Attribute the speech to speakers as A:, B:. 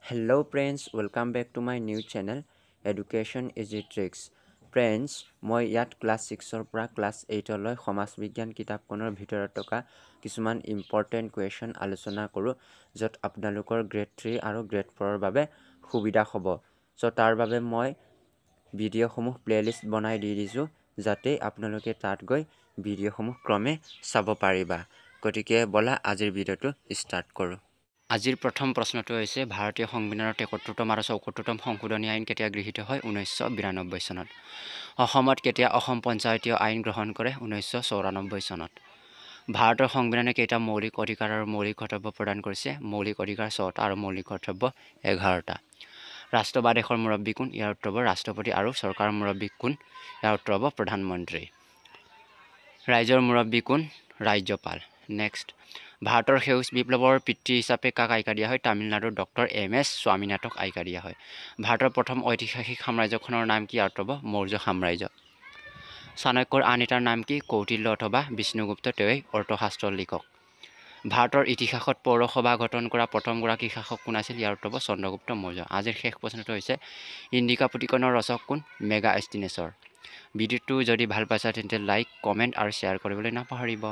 A: Hello friends, welcome back to my new channel Education Easy Tricks. Friends, মই ইয়াত class 6 পৰা class 8 লৈ সমাজ বিজ্ঞান কিতাপখনৰ ভিতৰত থকা কিছুমান ইম্পৰ্টেণ্ট কুৱেশ্যন আলোচনা কৰোঁ য'ত আপোনালোকৰ গ্ৰেড 3 আৰু গ্ৰেড 4ৰ বাবে সুবিধা হ'ব। চ' তাৰ বাবে মই ভিডিঅ'সমূহ প্লেলিষ্ট বনাই দি দিছোঁ যাতে আপোনালোকে তাত গৈ ভিডিঅ'সমূহ ক্ৰমে চাব পাৰিবা। গতিকে বলা আজিৰ ভিডিঅ'টো ষ্টাৰ্ট কৰোঁ। আজিৰ প্ৰথম প্ৰশ্নটো হৈছে ভাৰতীয় সংবিধানৰ ৭৩তম আৰু ৭৪তম সংশোধনী আইন কেতিয়া গৃহীত হয়? ১৯৯২ চনত। অসমত কেতিয়া অসম পঞ্চায়তীয় আইন গ্ৰহণ কৰে? ১৯৯৪ চনত। ভাৰতৰ সংবিধানে কেইটা মৌলিক অধিকাৰ আৰু মৌলিক কৰ্তব্য প্ৰদান কৰিছে? মৌলিক অধিকাৰ ৬টা আৰু মৌলিক কৰ্তব্য ১১টা। ৰাষ্ট্ৰ বা দেশৰ মুৰব্বী কোন? ইয়াৰ উত্তৰ হ'ব ৰাষ্ট্ৰপতি। আৰু চৰকাৰৰ মুৰব্বী কোন? ইয়াৰ উত্তৰ হ'ব প্ৰধানমন্ত্ৰী। ৰাইজৰ মুৰব্বী কোন? ৰাজ্যপাল। নেক্সট, ভাৰতৰ সেউজ বিপ্লৱৰ পিতৃ হিচাপে কাক আখ্যা দিয়া হয়? তামিলনাডুৰ ডক্টৰ এম.এছ. স্বামীনাথনক আখ্যা দিয়া হয়। ভাৰতৰ প্ৰথম ঐতিহাসিক সাম্ৰাজ্যখনৰ নাম কি? ইয়াৰ উত্তৰ হ'ব মৌৰ্য সাম্ৰাজ্য। চাণক্যৰ আন এটাৰ নাম কি? কৌটিল্য অথবা বিষ্ণুগুপ্ত। তেওঁই অৰ্থশাস্ত্ৰৰ লিখক। ভাৰতৰ ইতিহাসত পৌৰসভা গঠন কৰা প্ৰথমগৰাকী শাসক কোন আছিল? ইয়াৰ উত্তৰ হ'ব চন্দ্ৰগুপ্ত মৌৰ্য। আজিৰ শেষ প্ৰশ্নটো হৈছে ইণ্ডিকা পুথিখনৰ ৰচক কোন? মেগাষ্টিনেশ্বৰ। ভিডিঅ'টো যদি ভাল পাইছা তেন্তে লাইক, কমেণ্ট আৰু শ্বেয়াৰ কৰিবলৈ নাপাহৰিব।